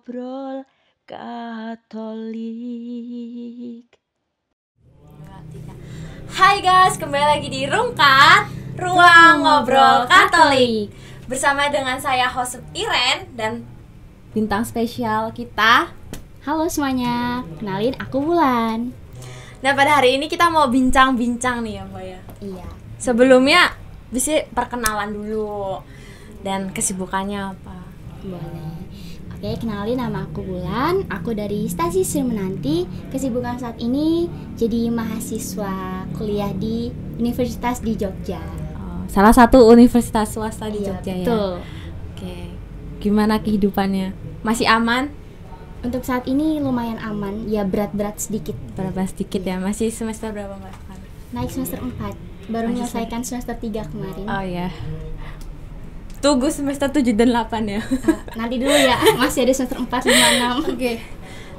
ngobrol Katolik. Hai guys, kembali lagi di Rungkat, Ruang Ngobrol Katolik. Bersama dengan saya host Iren dan bintang spesial kita. Halo semuanya, kenalin aku Bulan. Nah pada hari ini kita mau bincang-bincang nih ya Mbak ya. Iya. Sebelumnya bisa perkenalan dulu dan kesibukannya apa? Boleh. Oke, kenalin, nama aku Bulan. Aku dari Stasi Sri Menanti. Kesibukan saat ini jadi mahasiswa kuliah di Universitas di Jogja. Salah satu universitas swasta di Iya, Jogja betul. ya. Oke. Gimana kehidupannya? Masih aman? Untuk saat ini lumayan aman, ya berat-berat sedikit. Berapa sedikit ya? Masih semester berapa Mbak? Naik semester 4, baru menyelesaikan semester 3 kemarin. Oh ya. Tunggu semester 7 dan 8 ya. Nanti dulu ya, masih ada semester 4, 5, 6. Oke.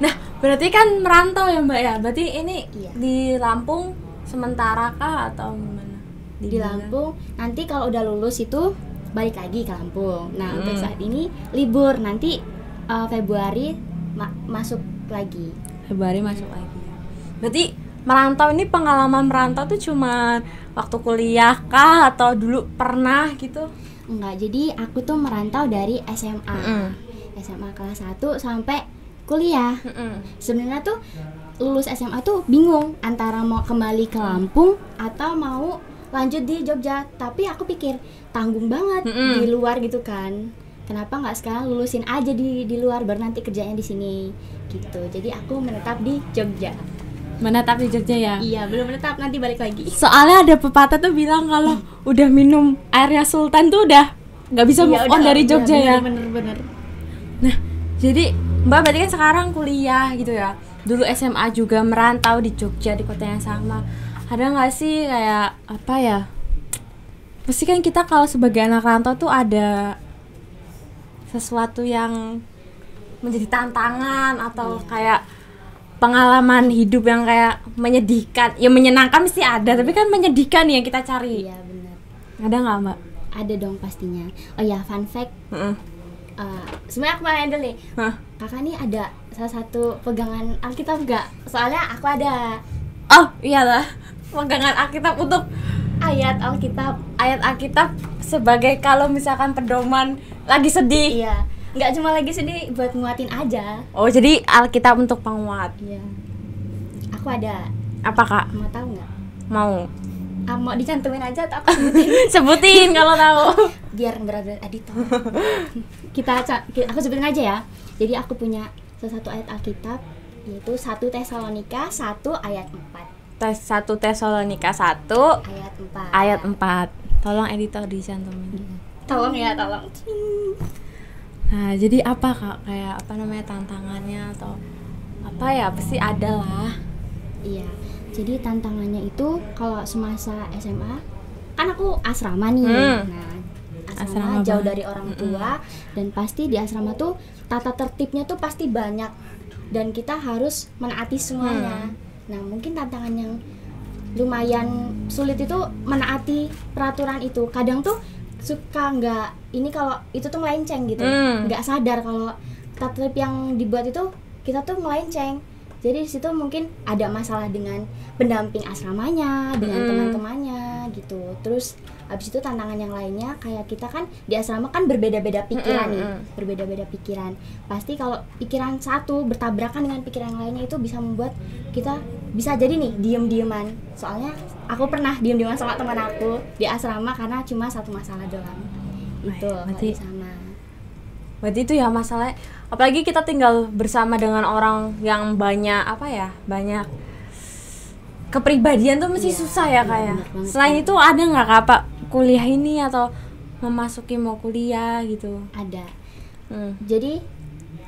Nah, berarti kan merantau ya Mbak ya? Berarti ini Iya. di Lampung sementara kah atau gimana? Di Lampung, nanti kalau udah lulus itu balik lagi ke Lampung. Nah, untuk saat ini libur, nanti Februari masuk lagi. Februari masuk lagi. Berarti merantau ini, pengalaman merantau tuh cuma waktu kuliah kah atau dulu pernah gitu? Enggak, jadi aku tuh merantau dari SMA. SMA kelas 1 sampai kuliah. Sebenarnya tuh lulus SMA tuh bingung antara mau kembali ke Lampung atau mau lanjut di Jogja. Tapi aku pikir tanggung banget di luar gitu kan. Kenapa nggak sekarang lulusin aja di luar, baru nanti kerjanya di sini gitu. Jadi aku menetap di Jogja. Menetap di Jogja ya? Iya, belum menetap, nanti balik lagi. Soalnya ada pepatah tuh bilang kalau udah minum airnya Sultan tuh udah nggak bisa move on dari Jogja ya. Bener. Nah, jadi Mbak berarti kan sekarang kuliah gitu ya. Dulu SMA juga merantau di Jogja, di kota yang sama. Ada nggak sih kayak apa ya? Pasti kan kita kalau sebagai anak rantau tuh ada sesuatu yang menjadi tantangan atau kayak pengalaman hidup yang kayak menyedihkan. Ya menyenangkan mesti ada, tapi kan menyedihkan yang kita cari. Iya, benar. Ada nggak Mbak? Ada dong pastinya. Oh ya, fun fact. Sebenarnya aku mau handle nih. Kakak nih ada salah satu pegangan Alkitab nggak? Soalnya aku ada. Oh iyalah, pegangan Alkitab untuk Ayat Alkitab sebagai kalau misalkan pedoman lagi sedih. Iya, nggak cuma lagi sedih, buat nguatin aja. Oh jadi Alkitab untuk penguat. Iya, aku ada. Apa Kak? Mau tahu nggak? Mau. Mau dicantumin aja atau aku sebutin? Sebutin kalau tahu. Biar berat-berat editor. Aku sebutin aja ya. Jadi aku punya salah satu ayat Alkitab, yaitu 1 Tesalonika 1 ayat 4. 1 Tesalonika 1 ayat 4. ayat 4. Tolong editor dicantumin. Tolong ya, tolong. Nah, jadi apa Kak? Kayak apa namanya tantangannya atau apa ya? Pasti ada lah. Iya. Jadi tantangannya itu kalau semasa SMA kan aku asrama nih. Nah, asrama jauh dari orang tua dan pasti di asrama tuh tata tertibnya tuh pasti banyak dan kita harus menaati semuanya. Nah, mungkin tantangan yang lumayan sulit itu menaati peraturan itu. Kadang tuh suka nggak, ini kalau itu tuh melenceng gitu, nggak sadar kalau tata tertib yang dibuat itu kita tuh melenceng. Jadi di situ mungkin ada masalah dengan pendamping asramanya, dengan teman-temannya gitu. Terus habis itu tantangan yang lainnya kayak kita kan di asrama kan berbeda-beda pikiran nih, berbeda-beda pikiran. Pasti kalau pikiran satu bertabrakan dengan pikiran yang lainnya itu bisa membuat kita bisa jadi nih diem-dieman. Soalnya aku pernah diem-dieman sama teman aku di asrama karena cuma satu masalah doang. Itu berarti sama. Berarti itu ya masalahnya, apalagi kita tinggal bersama dengan orang yang banyak banyak kepribadian tuh mesti susah ya kayak. Selain itu ada nggak Kak Pak kuliah ini atau memasuki mau kuliah gitu? Ada. Jadi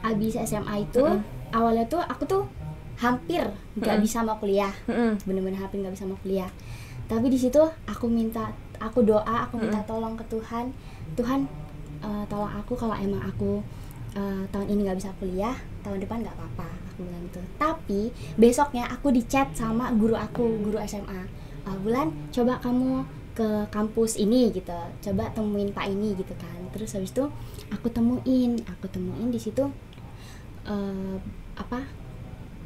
abis SMA itu awalnya tuh aku tuh hampir nggak bisa mau kuliah, bener-bener hampir nggak bisa mau kuliah. Tapi di situ aku minta tolong ke Tuhan. Tolong aku kalau emang aku tahun ini nggak bisa kuliah, tahun depan nggak apa-apa, aku bilang gitu. Tapi besoknya aku dicat sama guru SMA, Bulan coba kamu ke kampus ini gitu, coba temuin Pak ini gitu kan. Terus habis itu aku temuin di situ apa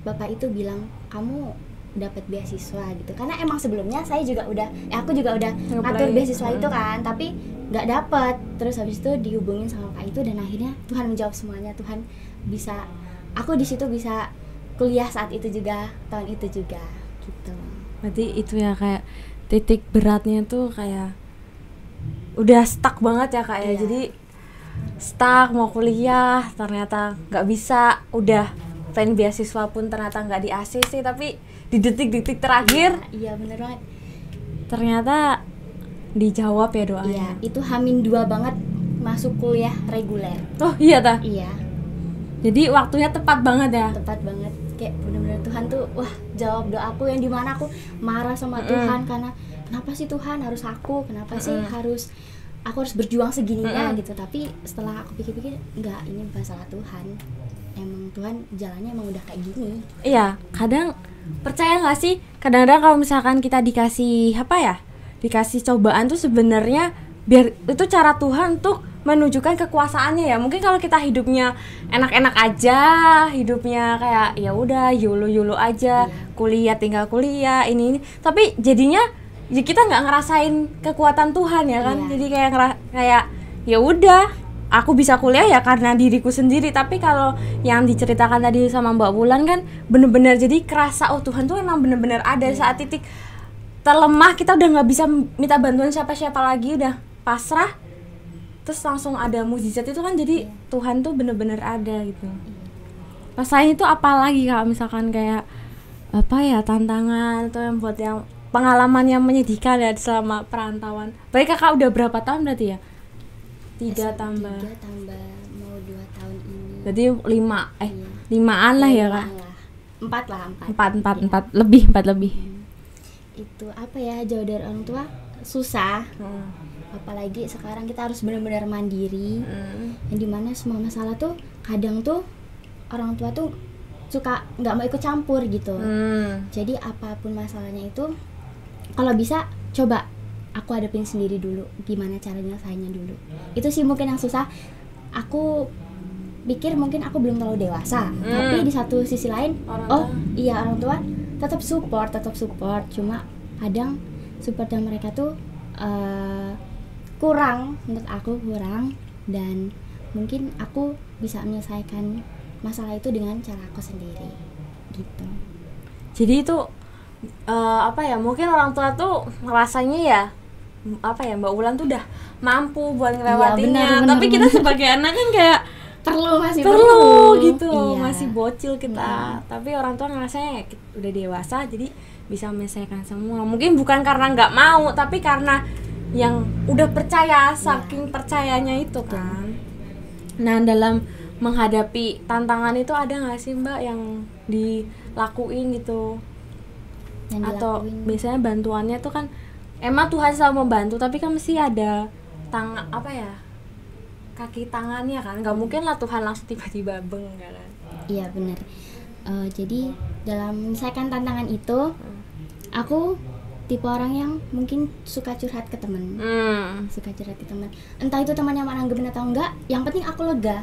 bapak itu bilang kamu dapat beasiswa gitu, karena emang sebelumnya saya juga udah aku juga udah ngatur beasiswa itu kan, tapi nggak dapet. Terus habis itu dihubungin sama pak itu dan akhirnya Tuhan menjawab semuanya. Tuhan bisa, aku di situ bisa kuliah saat itu juga, tahun itu juga gitu. Berarti itu ya kayak titik beratnya tuh kayak udah stuck banget ya kak ya. Jadi stuck mau kuliah ternyata nggak bisa, udah plan beasiswa pun ternyata nggak di ACC, tapi di detik-detik terakhir iya bener banget ternyata dijawab ya doanya. Iya, itu H-2 banget masuk kuliah reguler. Oh iya ta? Iya. Jadi waktunya tepat banget ya? Tepat banget, kayak bener-bener Tuhan tuh wah jawab doaku yang dimana aku marah sama Tuhan karena kenapa sih Tuhan harus aku, kenapa sih aku harus berjuang segininya gitu. Tapi setelah aku pikir-pikir enggak, ini bukan salah Tuhan, emang Tuhan jalannya emang udah kayak gini. Iya, kadang percaya nggak sih kadang-kadang kalau misalkan kita dikasih apa ya, dikasih cobaan tuh sebenarnya biar itu cara Tuhan tuh menunjukkan kekuasaannya ya. Mungkin kalau kita hidupnya enak-enak aja, hidupnya kayak ya udah yolo aja, kuliah tinggal kuliah ini, tapi jadinya ya kita nggak ngerasain kekuatan Tuhan ya kan. Jadi kayak ya udah aku bisa kuliah ya karena diriku sendiri. Tapi kalau yang diceritakan tadi sama Mbak Wulan kan bener-bener jadi kerasa, oh Tuhan tuh emang bener-bener ada saat titik terlemah, kita udah nggak bisa minta bantuan siapa-siapa lagi, udah pasrah, terus langsung ada mukjizat itu kan. Jadi Tuhan tuh bener-bener ada gitu. Selain itu apa lagi kalau misalkan kayak apa ya, tantangan atau yang buat yang pengalaman yang menyedihkan ya selama perantauan? Baik kakak udah berapa tahun berarti ya? 3 tambah mau 2 tahun ini. Berarti 5an lah ya kak? 4 lebih. Itu apa ya, jauh dari orang tua susah. Apalagi sekarang kita harus benar-benar mandiri. Yang dimana semua masalah tuh kadang tuh orang tua tuh suka nggak mau ikut campur gitu. Jadi apapun masalahnya itu kalau bisa coba aku hadapin sendiri dulu, gimana cara nyelesainnya dulu. Itu sih mungkin yang susah. Aku pikir mungkin aku belum terlalu dewasa, tapi di satu sisi lain orang tua tetap support. Cuma kadang support dari mereka tuh kurang, menurut aku kurang, dan mungkin aku bisa menyelesaikan masalah itu dengan cara aku sendiri gitu. Jadi itu apa ya, mungkin orang tua tuh ngerasanya ya apa ya, Mbak Wulan tuh udah mampu buat ngelewatinnya, tapi kita sebagai anak kan kayak perlu gitu. Masih bocil kita. Tapi orang tua ngerasanya udah dewasa jadi bisa menyelesaikan semua. Mungkin bukan karena nggak mau, tapi karena yang udah percaya, saking percayanya itu kan. Nah, dalam menghadapi tantangan itu ada nggak sih Mbak yang dilakuin gitu? Atau biasanya bantuannya tuh kan emang Tuhan selalu membantu, tapi kan mesti ada kaki tangannya kan, nggak mungkin lah Tuhan langsung tiba-tiba beng kan. Iya benar. Jadi dalam menyelesaikan tantangan itu aku tipe orang yang mungkin suka curhat ke teman. Entah itu teman yang menanggapin atau enggak, yang penting aku lega.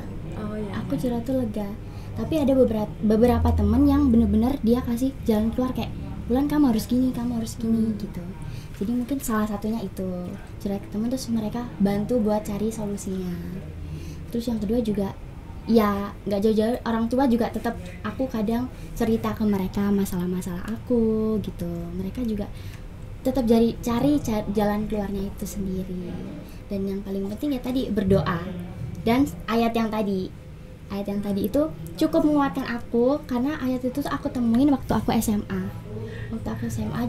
Aku curhat tuh lega. Tapi ada beberapa teman yang benar-benar dia kasih jalan keluar, kayak Wulan kamu harus gini gitu. Jadi mungkin salah satunya itu curhat ke teman, terus mereka bantu buat cari solusinya. Terus yang kedua juga ya nggak jauh-jauh, orang tua juga tetap aku kadang cerita ke mereka masalah-masalah aku gitu. Mereka juga tetap cari jalan keluarnya itu sendiri. Dan yang paling penting ya tadi berdoa. Dan ayat yang tadi itu cukup menguatkan aku, karena ayat itu tuh aku temuin waktu aku SMA.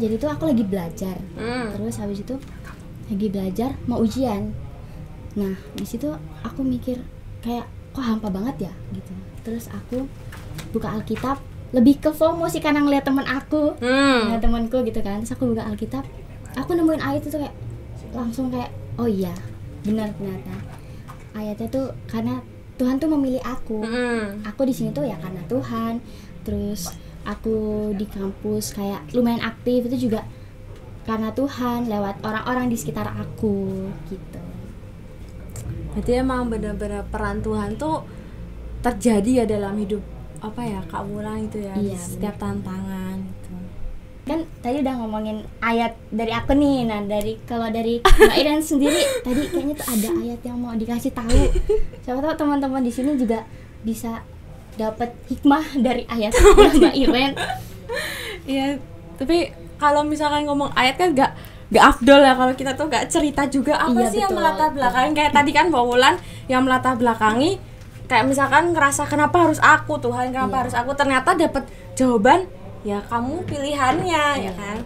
Jadi tuh aku lagi belajar. Terus habis itu lagi belajar mau ujian. Nah, di situ aku mikir kayak kok hampa banget ya gitu. Terus aku buka Alkitab, lebih ke FOMO sih karena ngeliat teman aku, ngeliat temanku gitu kan. Terus aku buka Alkitab, aku nemuin ayat itu kayak langsung kayak oh iya, benar ternyata. Ayatnya tuh karena Tuhan tuh memilih aku. Aku di sini tuh ya karena Tuhan. Terus aku di kampus kayak lumayan aktif itu juga karena Tuhan, lewat orang-orang di sekitar aku gitu. Berarti emang benar-benar peran Tuhan tuh terjadi ya dalam hidup apa ya Kak Wulan itu ya. Iya, setiap tantangan gitu. Kan tadi udah ngomongin ayat dari aku nih. Nah, kalau dari Mbak Iren sendiri tadi kayaknya tuh ada ayat yang mau dikasih tahu. Siapa tahu teman-teman di sini juga bisa dapat hikmah dari ayat Mbak Iren. Iya, tapi kalau misalkan ngomong ayat kan gak afdol ya kalau kita tuh gak cerita juga apa Iya, sih yang betul. melatar belakangi. Kayak tadi kan Mbak Wulan yang melatar belakangi, kayak misalkan ngerasa kenapa harus aku Tuhan, kenapa harus aku, ternyata dapat jawaban ya kamu pilihannya ya kan.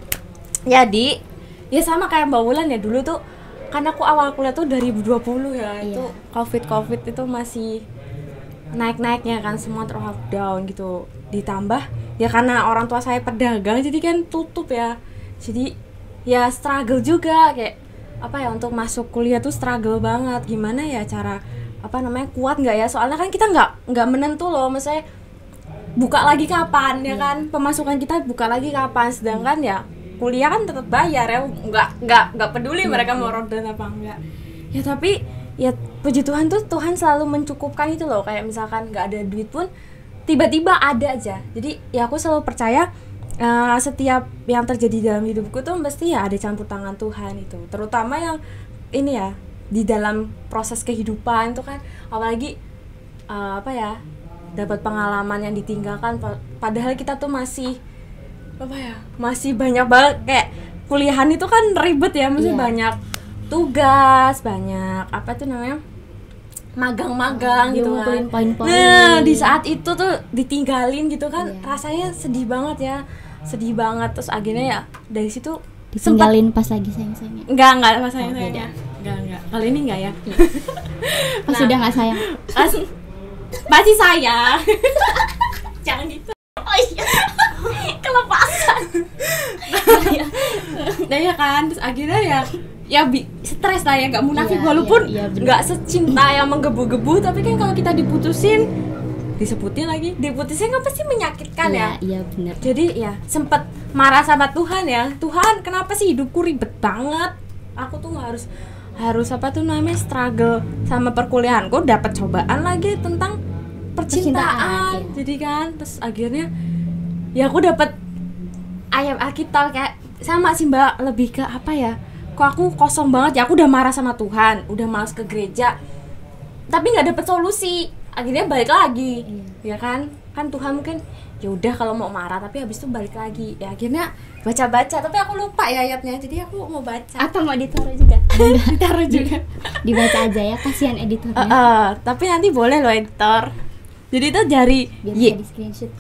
Jadi ya sama kayak Mbak Wulan ya, dulu tuh kan aku awal kuliah tuh 2020 ya, itu covid itu masih naik-naiknya kan, semua lockdown gitu. Ditambah ya karena orang tua saya pedagang jadi kan tutup ya, jadi ya struggle juga kayak apa ya, untuk masuk kuliah tuh struggle banget. Gimana ya cara apa namanya, kuat nggak ya, soalnya kan kita nggak menentu loh, maksudnya buka lagi kapan ya kan, pemasukan kita buka lagi kapan, sedangkan ya kuliah kan tetap bayar ya, nggak peduli mereka mau lockdown apa enggak ya. Tapi ya puji Tuhan tuh, Tuhan selalu mencukupkan itu loh, kayak misalkan nggak ada duit pun tiba-tiba ada aja. Jadi ya aku selalu percaya setiap yang terjadi dalam hidupku tuh mesti ya ada campur tangan Tuhan itu, terutama yang ini ya di dalam proses kehidupan itu kan, apalagi apa ya, dapat pengalaman yang ditinggalkan padahal kita tuh masih apa ya, masih banyak banget, kayak kuliahan itu kan ribet ya, masih banyak tugas, banyak apa tuh namanya, magang-magang gitu kan. Poin-poin. Nah di saat itu tuh ditinggalin gitu kan, rasanya sedih banget ya, sedih banget. Terus akhirnya ya dari situ ditinggalin pas lagi sayang-sayangnya. Enggak pas sayang-sayangnya. Enggak. Kali ini enggak ya. Pas sudah enggak sayang. Masih sayang. Jangan gitu. Oh iya. Kelepasan. Nah ya kan, terus akhirnya ya stres lah ya, nggak munafik, walaupun nggak secinta yang menggebu-gebu, tapi kan kalau kita diputusin kan pasti menyakitkan ya. Iya benar. Jadi ya sempet marah sama Tuhan ya, Tuhan kenapa sih hidupku ribet banget, aku tuh harus apa tuh namanya, struggle sama perkuliahanku, dapat cobaan lagi tentang percintaan. Jadi kan terus akhirnya ya aku dapat ayat Alkitab kayak sama sih Mbak, lebih ke apa ya, kok aku kosong banget ya, aku udah marah sama Tuhan, udah malas ke gereja tapi nggak dapet solusi, akhirnya balik lagi. Ya kan Tuhan mungkin ya udah kalau mau marah, tapi habis itu balik lagi ya, akhirnya baca-baca, tapi aku lupa ya ayatnya, jadi aku mau baca. Apa mau ditaruh juga? Ditaruh juga. Dibaca aja ya, kasihan editornya. Tapi nanti boleh loh editor. Jadi itu dari biar bisa di screenshot.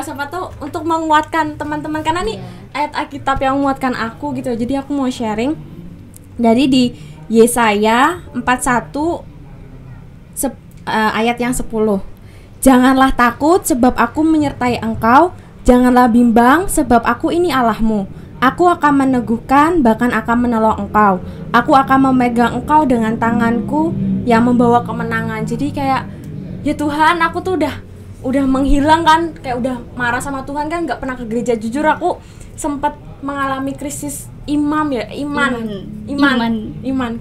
Siapa tahu untuk menguatkan teman-teman, karena nih ayat Alkitab yang menguatkan aku gitu. Jadi aku mau sharing dari di Yesaya 41 ayat yang 10. Janganlah takut sebab aku menyertai engkau, janganlah bimbang sebab aku ini Allahmu. Aku akan meneguhkan, bahkan akan menolong engkau. Aku akan memegang engkau dengan tanganku yang membawa kemenangan. Jadi kayak ya Tuhan, aku tuh udah menghilang kan, kayak udah marah sama Tuhan kan, nggak pernah ke gereja. Jujur aku sempat mengalami krisis iman,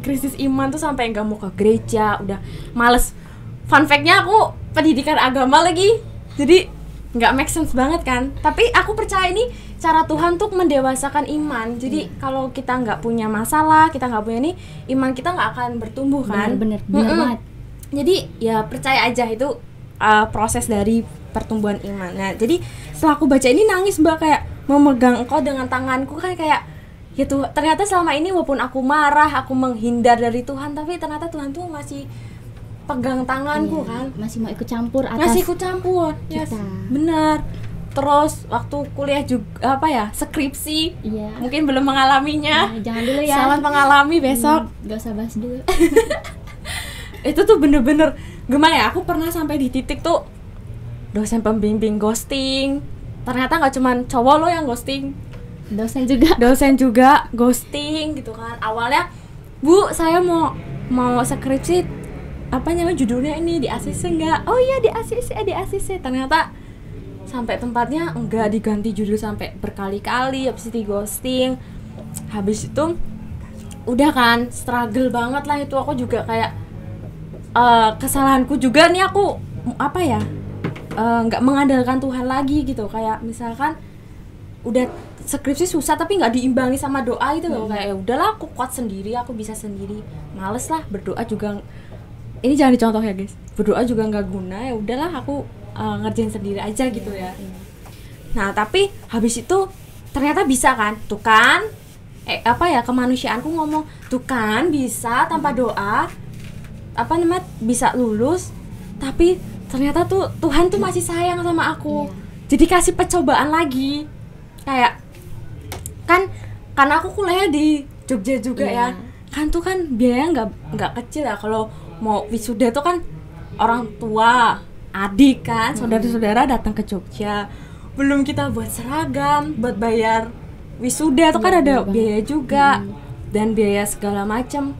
krisis iman tuh sampai nggak mau ke gereja, udah males. Fun fact-nya aku pendidikan agama lagi, jadi nggak make sense banget kan. Tapi aku percaya ini cara Tuhan tuh mendewasakan iman. Jadi kalau kita nggak punya masalah, kita nggak punya ini, iman kita nggak akan bertumbuh kan. Bener banget. Jadi ya percaya aja itu proses dari pertumbuhan iman. Nah jadi setelah aku baca ini nangis Mbak, kayak memegang engkau dengan tanganku, kan kayak ya tuh, ternyata selama ini walaupun aku marah, aku menghindar dari Tuhan, tapi ternyata Tuhan tuh masih pegang tanganku kan, masih mau ikut campur atas masih ikut campur kita. Yes, benar. Terus waktu kuliah juga apa ya, skripsi, mungkin belum mengalaminya, jangan dulu ya, selamat mengalami besok. Gak usah bahas dulu. Itu tuh bener-bener gimana ya, aku pernah sampai di titik tuh dosen pembimbing ghosting. Ternyata nggak cuman cowok lo yang ghosting, dosen juga ghosting gitu kan. Awalnya, Bu, saya mau skripsi, apa namanya, judulnya ini di ACC enggak? Oh iya di ACC. Ternyata sampai tempatnya enggak, diganti judul sampai berkali-kali, habis itu di ghosting. Habis itu udah kan struggle banget lah itu. Aku juga kayak kesalahanku juga nih, aku apa ya, nggak mengandalkan Tuhan lagi gitu. Kayak misalkan udah skripsi susah tapi nggak diimbangi sama doa gitu loh. Kayak ya udahlah aku kuat sendiri, aku bisa sendiri, males lah berdoa juga. Ini jangan dicontoh ya guys, berdoa juga nggak guna, ya udahlah aku ngerjain sendiri aja gitu ya. Nah tapi habis itu ternyata bisa kan, tuh kan apa ya, kemanusiaanku ngomong tuh kan bisa tanpa doa apa namanya bisa lulus, tapi ternyata tuh Tuhan tuh masih sayang sama aku. Jadi kasih percobaan lagi. Kayak kan karena aku kuliah di Jogja juga ya. Kan tuh kan biayanya nggak kecil ya. Kalau mau wisuda tuh kan orang tua, adik kan, saudara-saudara datang ke Jogja. Belum kita buat seragam, buat bayar wisuda tuh kan ada biaya juga dan biaya segala macam.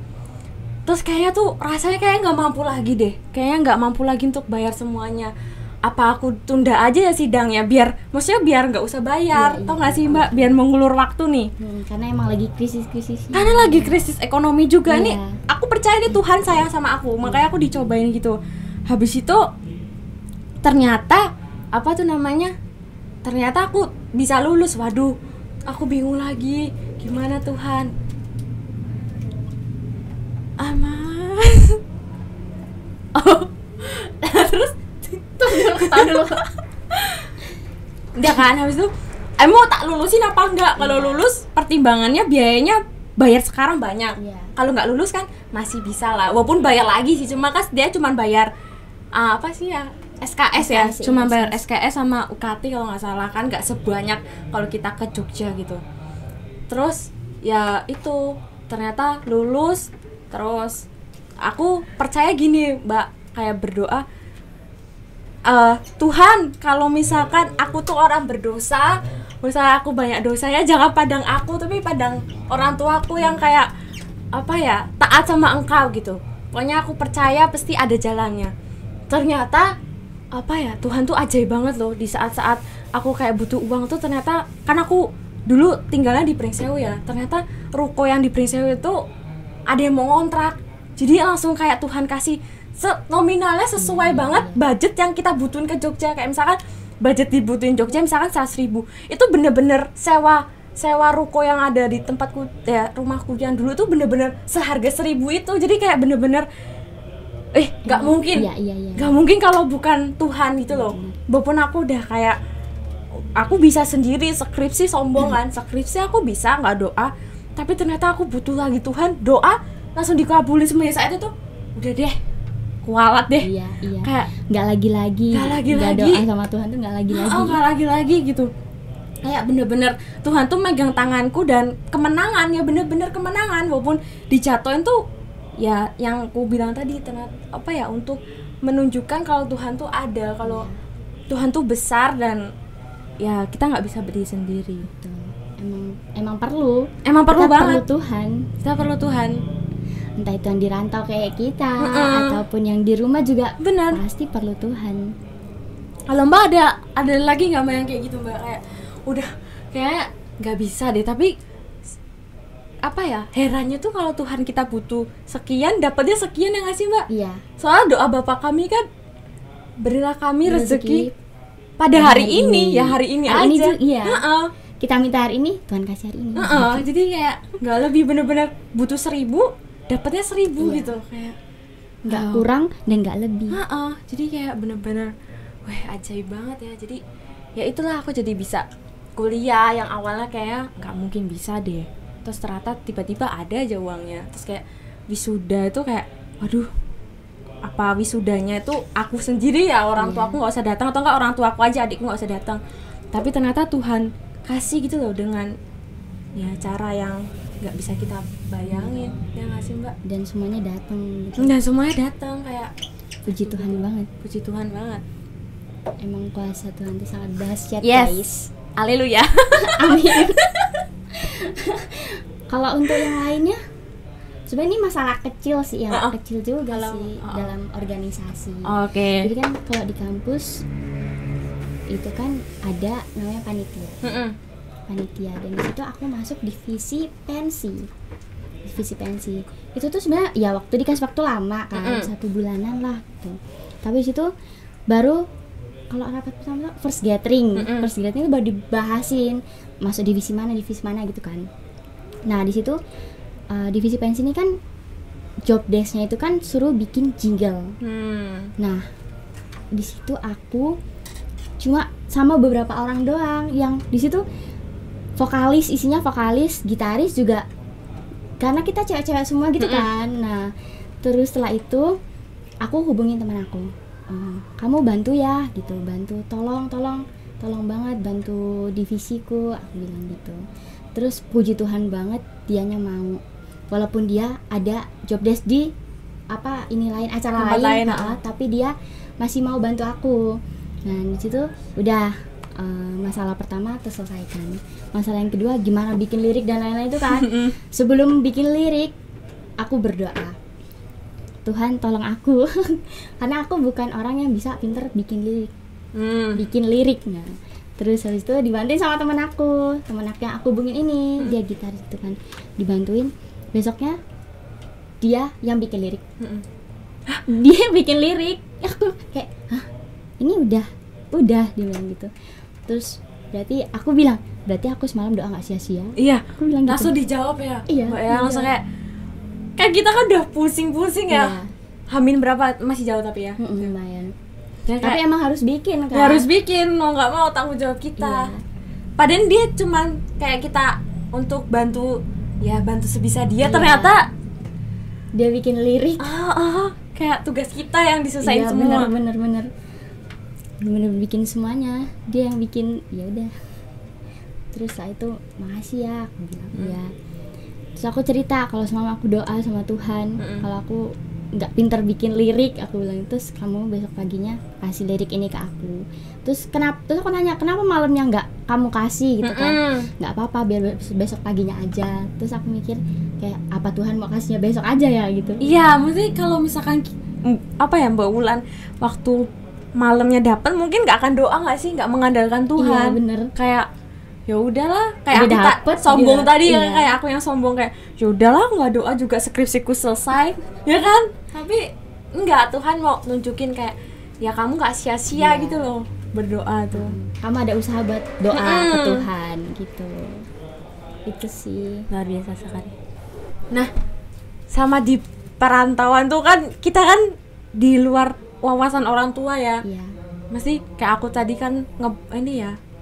Terus kayaknya tuh rasanya kayak nggak mampu lagi deh, kayaknya nggak mampu lagi untuk bayar semuanya. Apa aku tunda aja ya sidangnya, biar maksudnya biar nggak usah bayar, tau nggak sih Mbak, biar mengulur waktu nih. Karena emang lagi krisis. Karena lagi krisis ekonomi juga nih. Aku percaya nih Tuhan sayang sama aku, makanya aku dicobain gitu. Habis itu ternyata apa tuh namanya? Ternyata aku bisa lulus. Waduh, aku bingung lagi, gimana Tuhan? Aman. Oh, terus tahu dulu. Udah kan, habis itu mau tak lulusin apa enggak? Kalau lulus, pertimbangannya biayanya bayar sekarang banyak. Kalau nggak lulus kan masih bisa lah, walaupun bayar lagi sih, cuma kan dia cuma bayar apa sih ya, SKS ya, cuma bayar SKS sama UKT kalau nggak salah, kan nggak sebanyak kalau kita ke Jogja gitu. Terus ya itu ternyata lulus. Terus aku percaya gini Mbak, kayak berdoa, Tuhan kalau misalkan aku tuh orang berdosa, misalnya aku banyak dosanya, jangan pandang aku tapi pandang orang tuaku yang kayak apa ya, taat sama Engkau gitu. Pokoknya aku percaya pasti ada jalannya. Ternyata apa ya, Tuhan tuh ajaib banget loh. Di saat-saat aku kayak butuh uang tuh ternyata, kan aku dulu tinggalnya di Pringsewu ya, ternyata ruko yang di Pringsewu itu ada yang mau ngontrak. Jadi langsung kayak Tuhan kasih nominalnya sesuai banget budget yang kita butuhin ke Jogja. Kayak misalkan budget dibutuhin Jogja misalkan 100.000, itu bener-bener sewa ruko yang ada di tempatku ya, rumahku yang dulu tuh bener-bener seharga 1.000 itu. Jadi kayak bener-bener nggak mungkin, nggak mungkin kalau bukan Tuhan gitu loh. Walaupun aku udah kayak aku bisa sendiri, skripsi sombong kan, skripsi aku bisa nggak doa, tapi ternyata aku butuh lagi Tuhan, doa langsung dikabulin semuanya. Saat itu udah deh, kualat deh. Kayak nggak lagi-lagi doa sama Tuhan tuh nggak lagi-lagi gitu. Kayak bener-bener Tuhan tuh megang tanganku dan kemenangan, ya bener-bener kemenangan. Walaupun dijatuhin tuh ya yang aku bilang tadi, apa ya, untuk menunjukkan kalau Tuhan tuh ada, kalau Tuhan tuh besar dan ya kita nggak bisa berdiri sendiri. Emang perlu banget. Kita perlu Tuhan. Entah itu yang di rantau kayak kita ataupun yang di rumah juga pasti perlu Tuhan. Kalau Mbak ada lagi nggak Mbak yang kayak gitu Mbak, kayak udah kayak nggak bisa deh, tapi apa ya, herannya tuh kalau Tuhan kita butuh sekian dapatnya sekian, ya nggak sih Mbak? Iya. Soalnya doa Bapak kami kan, berilah kami rezeki pada hari ini ya, hari ini aja. Kita minta hari ini, Tuhan kasih hari ini. Jadi kayak nggak lebih, bener-bener butuh 1.000 dapatnya 1.000 gitu, kayak nggak kurang dan nggak lebih. Jadi kayak bener-bener wah ajaib banget ya. Jadi ya itulah, aku jadi bisa kuliah yang awalnya kayak nggak mungkin bisa deh, terus ternyata tiba-tiba ada aja uangnya. Terus kayak wisuda itu kayak waduh, apa wisudanya itu aku sendiri ya, orang tua aku nggak usah datang, atau enggak orang tua aku aja, adikku nggak usah datang, tapi ternyata Tuhan kasih gitu loh dengan ya cara yang nggak bisa kita bayangin, ya nggak sih Mbak? Dan semuanya datang gitu. Kayak puji Tuhan banget. Emang kuasa Tuhan itu sangat dahsyat, guys. Haleluya. Amin. Kalau untuk yang lainnya sebenarnya ini masalah kecil sih, yang kecil juga sih dalam organisasi. Jadi kan kalau di kampus itu kan ada namanya panitia. Dan di situ aku masuk divisi pensi. Itu tuh sebenarnya ya dikasih waktu lama kan, 1 bulanan lah gitu. Tapi di situ baru kalau rapat pertama first gathering. First gathering itu baru dibahasin masuk divisi mana gitu kan. Nah di situ divisi pensi ini kan job desk-nya itu kan suruh bikin jingle. Nah di situ aku cuma sama beberapa orang doang yang di situ isinya vokalis, gitaris juga, karena kita cewek-cewek semua gitu kan. Nah terus setelah itu aku hubungin teman aku, kamu bantu ya gitu, bantu tolong banget bantu divisiku, aku bilang gitu. Terus puji Tuhan banget dianya mau, walaupun dia ada job desk di acara lain, tapi dia masih mau bantu aku. Nah di situ udah masalah pertama terselesaikan. Masalah yang kedua gimana bikin lirik dan lain-lain itu kan. Sebelum bikin lirik aku berdoa, Tuhan tolong aku karena aku bukan orang yang bisa pinter bikin lirik. Nah terus habis itu dibantuin sama teman aku yang aku hubungin ini, dia gitaris itu kan, dibantuin. Besoknya dia yang bikin lirik. Dia bikin lirik, aku kayak ini udah dia bilang gitu. Terus berarti aku semalam doa nggak sia-sia. Iya, aku bilang gitu. Langsung dijawab ya. Iya, langsung kayak kita kan udah pusing-pusing ya. Iya. Hamin berapa masih jauh tapi ya. Lumayan. Tapi emang harus bikin kan. Harus bikin, mau nggak mau tanggung jawab kita. Iya. Padahal dia cuman kayak kita untuk bantu sebisa dia. Iya. Ternyata dia bikin lirik. Kayak tugas kita yang disusahin semua. Bener bikin semuanya, dia yang bikin. Ya udah, terus setelah itu makasih ya, aku bilang ya. Terus aku cerita kalau semalam aku doa sama Tuhan, kalau aku nggak pinter bikin lirik, aku bilang, terus kamu besok paginya kasih lirik ini ke aku. Terus aku nanya kenapa malamnya nggak kamu kasih gitu kan. Nggak apa-apa, biar besok paginya aja. Terus aku mikir kayak apa Tuhan mau kasihnya besok aja ya gitu. Iya, mesti kalau misalkan Mbak Wulan waktu malamnya dapat mungkin nggak akan doa nggak sih, nggak mengandalkan Tuhan. Iya bener. Kayak ya udahlah, kayak udah kita sombong tadi iya. Kayak aku yang sombong kayak ya udahlah nggak doa juga skripsiku selesai ya kan. Tapi enggak, Tuhan mau nunjukin kayak ya kamu nggak sia-sia gitu loh berdoa tuh. Kamu ada usaha buat doa ke Tuhan gitu. Itu sih luar biasa sekali. Nah sama di perantauan tuh kan kita kan di luar wawasan orang tua ya. Iya. Mesti kayak aku tadi kan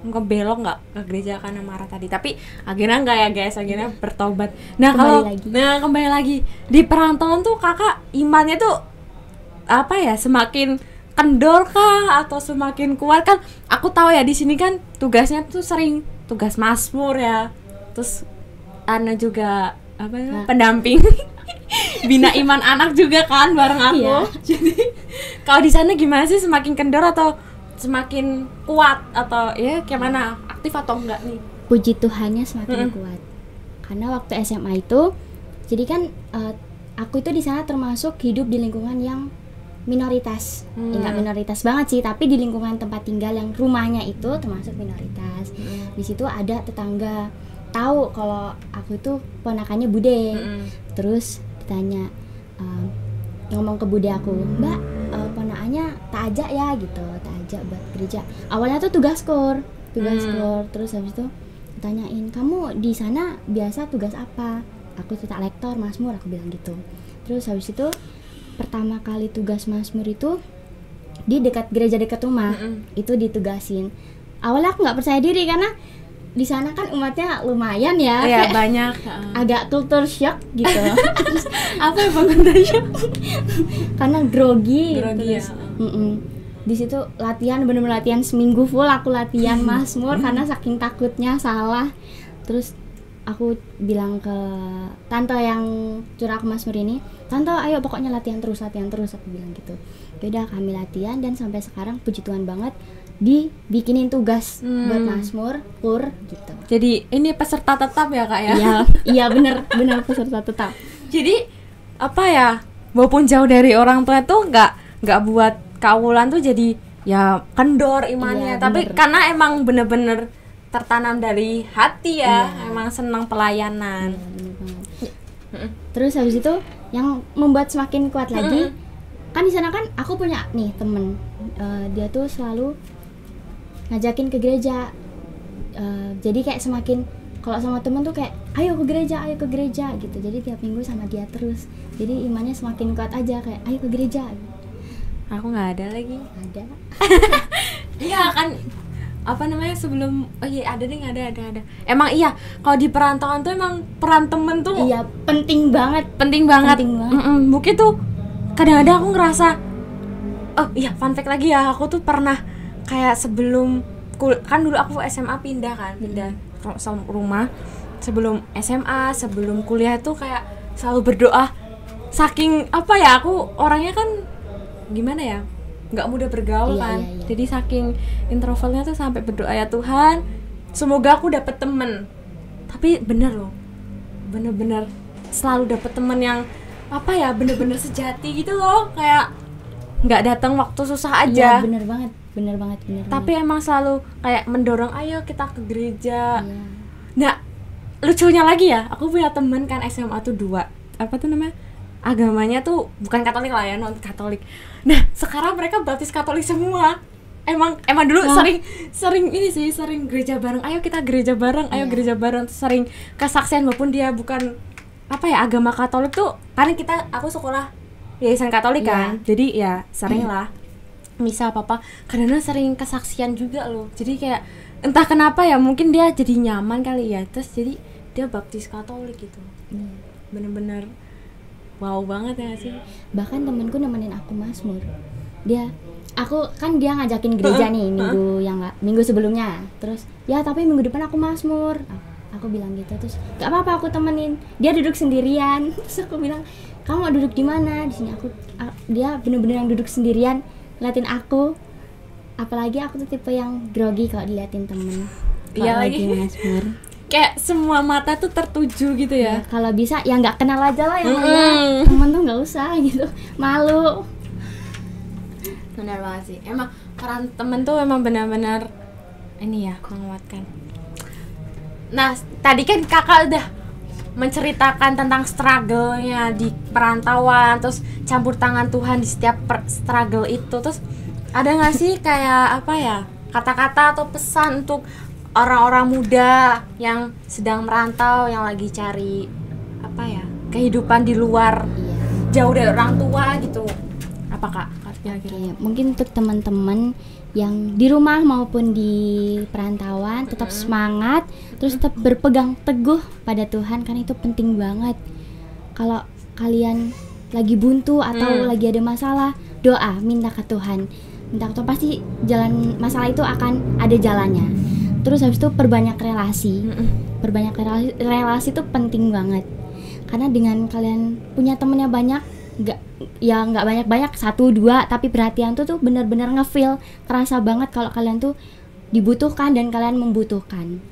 ngebelok nggak ke gereja karena marah tadi, tapi akhirnya nggak ya guys, akhirnya bertobat. Nah kembali lagi di perantauan tuh kakak imannya tuh semakin kendor kah atau semakin kuat? Kan aku tahu ya di sini kan tugasnya tuh sering tugas mazmur ya, terus Ana juga pendamping bina iman anak juga kan bareng aku. Iya. Jadi kalau di sana gimana sih, semakin kendor atau semakin kuat atau ya kayak mana, aktif atau enggak nih? Puji Tuhannya semakin kuat. Karena waktu SMA itu, jadi kan aku itu di sana termasuk hidup di lingkungan yang minoritas. Enggak minoritas banget sih, tapi di lingkungan tempat tinggal yang rumahnya itu termasuk minoritas. Di situ ada tetangga tahu kalau aku itu ponakannya Bude. Terus ditanya, ngomong ke Bude aku, Mbak, ponakannya tak ajak ya gitu, tak ajak buat gereja. Awalnya tuh tugas kor. Terus habis itu ditanyain, kamu di sana biasa tugas apa? Aku cerita lektor, mazmur, aku bilang gitu. Terus habis itu pertama kali tugas mazmur itu di dekat gereja dekat rumah, itu ditugasin. Awalnya aku nggak percaya diri karena di sana kan umatnya lumayan ya. Iya, banyak. Agak culture shock gitu. Apa yang culture shock? Karena grogi terus. Di situ latihan, bener-bener latihan seminggu full aku latihan mazmur karena saking takutnya salah. Terus aku bilang ke tante yang curah mazmur ini, tante ayo pokoknya latihan terus aku bilang gitu. Yaudah kami latihan dan sampai sekarang puji Tuhan banget dibikinin tugas buat mazmur kur gitu. Jadi ini peserta tetap ya kak ya? Iya bener peserta tetap. Jadi walaupun jauh dari orang tua tuh nggak buat Wulan tuh jadi ya kendor imannya, tapi karena emang bener-bener tertanam dari hati ya, emang senang pelayanan. Terus habis itu yang membuat semakin kuat lagi, kan di sana kan aku punya nih temen, dia tuh selalu ngajakin ke gereja. Jadi kayak semakin kalau sama temen tuh kayak ayo ke gereja gitu. Jadi tiap minggu sama dia terus. Jadi imannya semakin kuat aja, kayak ayo ke gereja. Aku nggak ada lagi. Ada. Iya kan, apa namanya sebelum ada deh, ada. Emang iya, kalau di perantauan tuh emang peran temen tuh Iya, penting banget. Mungkin tuh kadang-kadang aku ngerasa, fun fact lagi ya, aku tuh pernah kayak sebelum kan dulu aku SMA pindah rumah. Sebelum SMA, sebelum kuliah tuh kayak selalu berdoa. Saking apa ya, aku orangnya kan gimana ya, nggak mudah bergaul kan. Jadi saking introvertnya tuh sampai berdoa, ya Tuhan, semoga aku dapet temen. Tapi bener loh, bener-bener selalu dapet temen yang apa ya, bener-bener sejati gitu loh, kayak nggak datang waktu susah aja. Iya, bener banget. Tapi emang selalu kayak mendorong, ayo kita ke gereja. Nah, lucunya lagi ya, aku punya temen kan SMA tuh 2, apa tuh namanya, agamanya tuh bukan Katolik lah ya, non Katolik. Nah, sekarang mereka baptis Katolik semua. Emang dulu sering gereja bareng, ayo kita gereja bareng, gereja bareng. Sering kesaksian walaupun dia bukan apa ya, agama Katolik tuh, karena aku sekolah yayasan Katolik kan. Jadi ya sering lah misa apa karena sering kesaksian juga loh. Jadi kayak entah kenapa ya, mungkin dia jadi nyaman kali ya, terus jadi dia baptis Katolik gitu. Bener-bener wow banget ya sih. Bahkan temenku nemenin aku mazmur. Dia ngajakin gereja nih minggu sebelumnya. Terus ya tapi minggu depan aku mazmur. Aku bilang gitu, terus gak apa-apa aku temenin. Dia duduk sendirian. Terus aku bilang, kamu mau duduk di mana? Di sini. Dia bener-bener yang duduk sendirian liatin aku. Apalagi aku tuh tipe yang grogi kalau diliatin temen. Iya lagi mazmur. Kayak semua mata tuh tertuju gitu ya. Kalau bisa ya nggak kenal aja lah yang lihat. Temen tuh nggak usah gitu, malu. Benar banget sih. Emang peran temen tuh emang benar-benar ini ya, menguatkan. Nah, tadi kan kakak udah menceritakan tentang struggle-nya di perantauan, terus campur tangan Tuhan di setiap struggle itu. Terus ada nggak sih kayak apa ya, kata-kata atau pesan untuk orang-orang muda yang sedang merantau, yang lagi cari apa ya, kehidupan di luar, jauh dari orang tua gitu? Apa kak? Mungkin untuk teman-teman yang di rumah maupun di perantauan tetap semangat, terus tetap berpegang teguh pada Tuhan, karena itu penting banget. Kalau kalian lagi buntu atau lagi ada masalah, doa, minta ke Tuhan, pasti jalan masalah itu akan ada jalannya. Terus habis itu perbanyak relasi. Perbanyak relasi itu penting banget. Karena dengan kalian punya temennya banyak, nggak banyak-banyak, 1-2, tapi perhatian tuh benar-benar nge-feel, terasa banget kalau kalian tuh dibutuhkan dan kalian membutuhkan.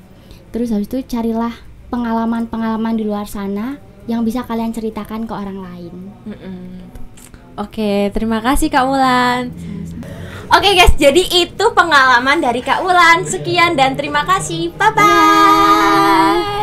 Terus habis itu carilah pengalaman-pengalaman di luar sana yang bisa kalian ceritakan ke orang lain. Oke, terima kasih Kak Wulan. Oke guys, jadi itu pengalaman dari Kak Wulan. Sekian dan terima kasih. Bye-bye.